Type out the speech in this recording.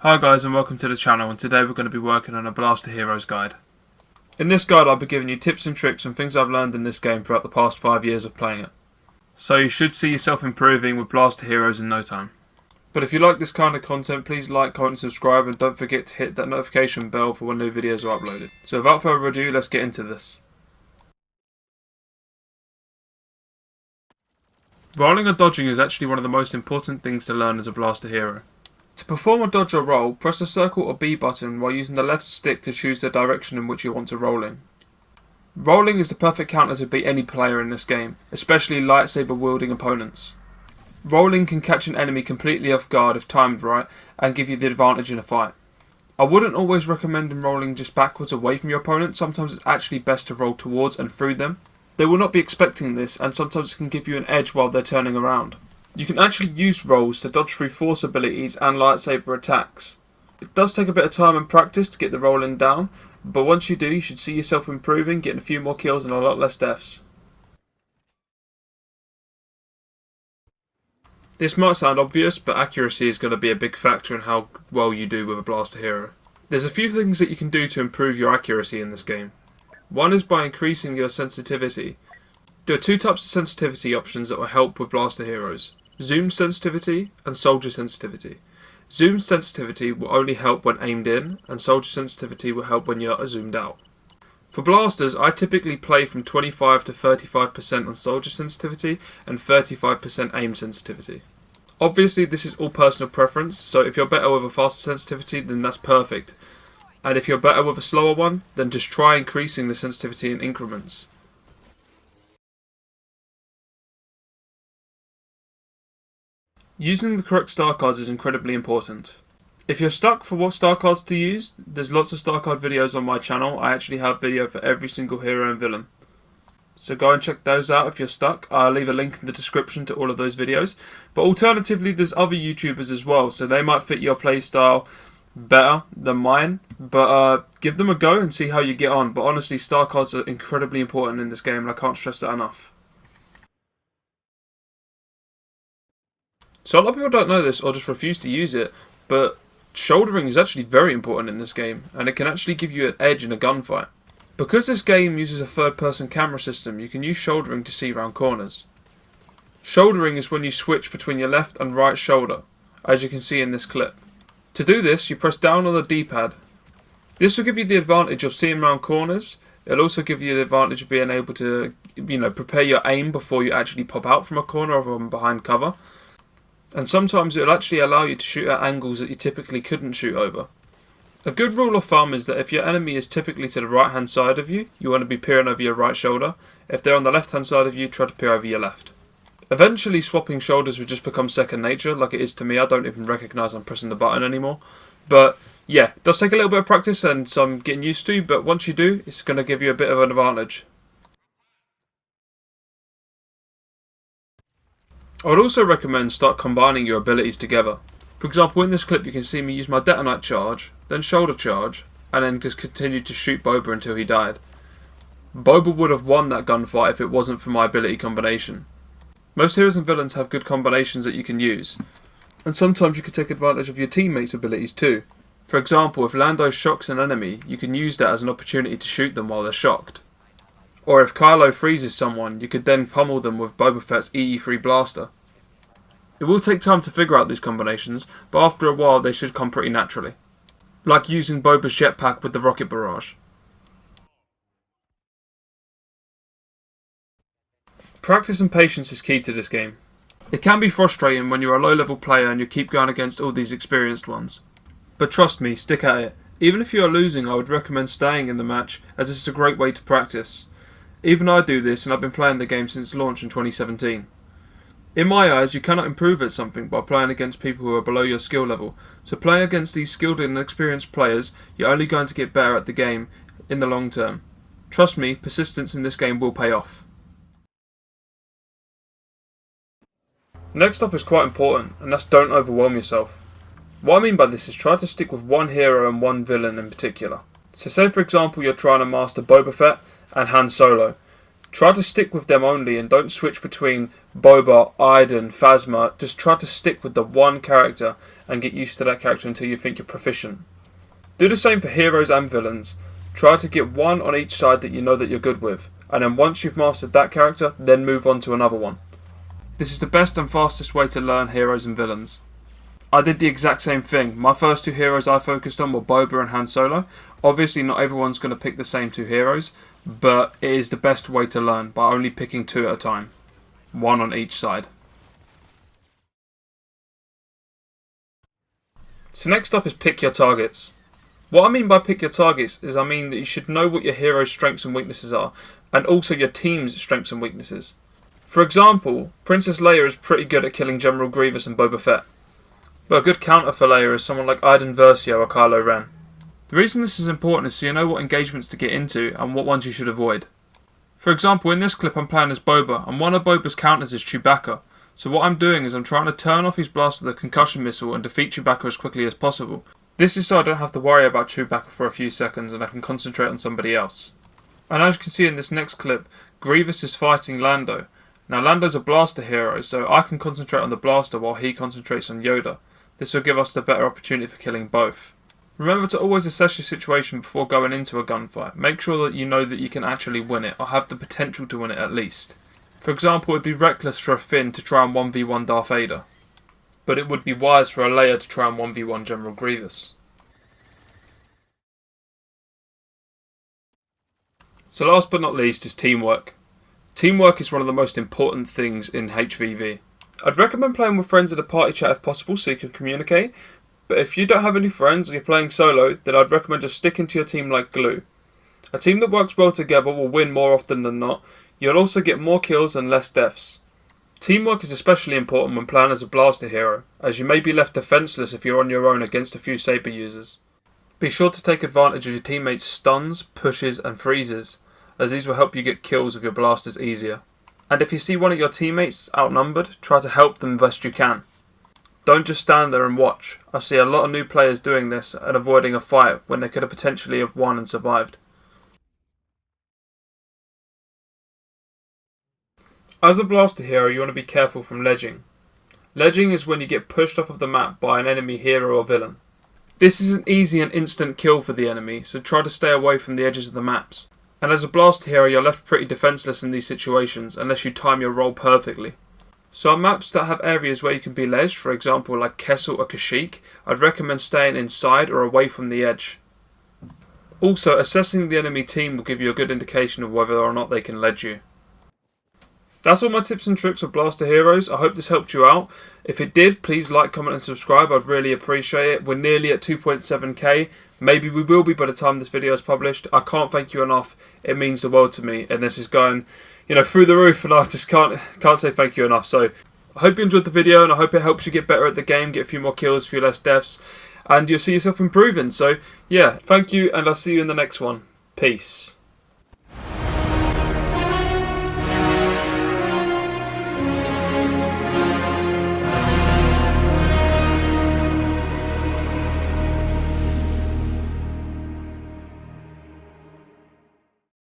Hi guys and welcome to the channel, and today we're going to be working on a Blaster Heroes guide. In this guide I'll be giving you tips and tricks and things I've learned in this game throughout the past 5 years of playing it. So you should see yourself improving with Blaster Heroes in no time. But if you like this kind of content, please like, comment and subscribe, and don't forget to hit that notification bell for when new videos are uploaded. So without further ado, let's get into this. Rolling or dodging is actually one of the most important things to learn as a Blaster Hero. To perform a dodge or roll, press the circle or B button while using the left stick to choose the direction in which you want to roll in. Rolling is the perfect counter to beat any player in this game, especially lightsaber wielding opponents. Rolling can catch an enemy completely off guard if timed right and give you the advantage in a fight. I wouldn't always recommend rolling just backwards away from your opponent. Sometimes it's actually best to roll towards and through them. They will not be expecting this, and sometimes it can give you an edge while they're turning around. You can actually use rolls to dodge through force abilities and lightsaber attacks. It does take a bit of time and practice to get the rolling down, but once you do, you should see yourself improving, getting a few more kills and a lot less deaths. This might sound obvious, but accuracy is going to be a big factor in how well you do with a Blaster Hero. There's a few things that you can do to improve your accuracy in this game. One is by increasing your sensitivity. There are two types of sensitivity options that will help with Blaster Heroes: zoom sensitivity and soldier sensitivity. Zoom sensitivity will only help when aimed in, and soldier sensitivity will help when you're zoomed out. For blasters, I typically play from 25 to 35% on soldier sensitivity and 35% aim sensitivity. Obviously this is all personal preference, so if you're better with a faster sensitivity then that's perfect. And if you're better with a slower one, then just try increasing the sensitivity in increments. Using the correct star cards is incredibly important. If you're stuck for what star cards to use, there's lots of star card videos on my channel. I actually have video for every single hero and villain. So go and check those out if you're stuck. I'll leave a link in the description to all of those videos. But alternatively, there's other YouTubers as well, so they might fit your playstyle better than mine. But give them a go and see how you get on. But honestly, star cards are incredibly important in this game, and I can't stress that enough. So a lot of people don't know this or just refuse to use it, but shouldering is actually very important in this game, and it can actually give you an edge in a gunfight. Because this game uses a third-person camera system, you can use shouldering to see around corners. Shouldering is when you switch between your left and right shoulder, as you can see in this clip. To do this, you press down on the D-pad. This will give you the advantage of seeing around corners. It'll also give you the advantage of being able to, prepare your aim before you actually pop out from a corner or from behind cover. And sometimes it'll actually allow you to shoot at angles that you typically couldn't shoot over. A good rule of thumb is that if your enemy is typically to the right hand side of you, you want to be peering over your right shoulder. If they're on the left hand side of you, try to peer over your left. Eventually swapping shoulders will just become second nature, like it is to me. I don't even recognise I'm pressing the button anymore. But yeah, it does take a little bit of practice and some getting used to, but once you do, it's going to give you a bit of an advantage. I would also recommend start combining your abilities together. For example, in this clip you can see me use my Detonite charge, then shoulder charge, and then just continue to shoot Boba until he died. Boba would have won that gunfight if it wasn't for my ability combination. Most heroes and villains have good combinations that you can use, and sometimes you can take advantage of your teammates' abilities too. For example, if Lando shocks an enemy, you can use that as an opportunity to shoot them while they're shocked. Or if Kylo freezes someone, you could then pummel them with Boba Fett's EE3 blaster. It will take time to figure out these combinations, but after a while they should come pretty naturally. Like using Boba's jetpack with the rocket barrage. Practice and patience is key to this game. It can be frustrating when you're a low level player and you keep going against all these experienced ones. But trust me, stick at it. Even if you are losing, I would recommend staying in the match, as this is a great way to practice. Even I do this, and I've been playing the game since launch in 2017. In my eyes, you cannot improve at something by playing against people who are below your skill level, so playing against these skilled and experienced players, you're only going to get better at the game in the long term. Trust me, persistence in this game will pay off. Next up is quite important, and that's don't overwhelm yourself. What I mean by this is try to stick with one hero and one villain in particular. So say for example you're trying to master Boba Fett and Han Solo. Try to stick with them only and don't switch between Boba, Iden, Phasma. Just try to stick with the one character and get used to that character until you think you're proficient. Do the same for heroes and villains. Try to get one on each side that you know that you're good with, and then once you've mastered that character, then move on to another one. This is the best and fastest way to learn heroes and villains. I did the exact same thing. My first two heroes I focused on were Boba and Han Solo. Obviously not everyone's going to pick the same two heroes, but it is the best way to learn by only picking two at a time. One on each side. So next up is pick your targets. What I mean by pick your targets is I mean that you should know what your hero's strengths and weaknesses are, and also your team's strengths and weaknesses. For example, Princess Leia is pretty good at killing General Grievous and Boba Fett. But a good counter for Leia is someone like Iden Versio or Kylo Ren. The reason this is important is so you know what engagements to get into and what ones you should avoid. For example, in this clip I'm playing as Boba, and one of Boba's counters is Chewbacca. So what I'm doing is I'm trying to turn off his blast with a concussion missile and defeat Chewbacca as quickly as possible. This is so I don't have to worry about Chewbacca for a few seconds and I can concentrate on somebody else. And as you can see in this next clip, Grievous is fighting Lando. Now Lando's a blaster hero, so I can concentrate on the blaster while he concentrates on Yoda. This will give us the better opportunity for killing both. Remember to always assess your situation before going into a gunfight. Make sure that you know that you can actually win it, or have the potential to win it at least. For example, it would be reckless for a Finn to try and 1v1 Darth Vader, but it would be wise for a Leia to try and 1v1 General Grievous. So last but not least is teamwork. Teamwork is one of the most important things in HVV. I'd recommend playing with friends in a party chat if possible so you can communicate, but if you don't have any friends and you're playing solo, then I'd recommend just sticking to your team like glue. A team that works well together will win more often than not. You'll also get more kills and less deaths. Teamwork is especially important when playing as a blaster hero, as you may be left defenseless if you're on your own against a few saber users. Be sure to take advantage of your teammates' stuns, pushes and freezes, as these will help you get kills with your blasters easier. And if you see one of your teammates outnumbered, try to help them best you can. Don't just stand there and watch. I see a lot of new players doing this and avoiding a fight when they could have potentially have won and survived. As a blaster hero, you want to be careful from ledging. Ledging is when you get pushed off of the map by an enemy hero or villain. This is an easy and instant kill for the enemy, so try to stay away from the edges of the maps. And as a blaster hero, you're left pretty defenseless in these situations unless you time your roll perfectly. So on maps that have areas where you can be ledged, for example like 𝗕𝗄𝘀 or 𝗕𝗁𝘁, I'd recommend staying inside or away from the edge. Also, assessing the enemy team will give you a good indication of whether or not they can ledge you. That's all my tips and tricks of blaster heroes. I hope this helped you out. If it did, please like, comment and subscribe. I'd really appreciate it. We're nearly at 2.7k. Maybe we will be by the time this video is published. I can't thank you enough. It means the world to me, and this is going, through the roof, and I just can't say thank you enough. So I hope you enjoyed the video, and I hope it helps you get better at the game, get a few more kills, a few less deaths, and you'll see yourself improving. So yeah, thank you, and I'll see you in the next one. Peace.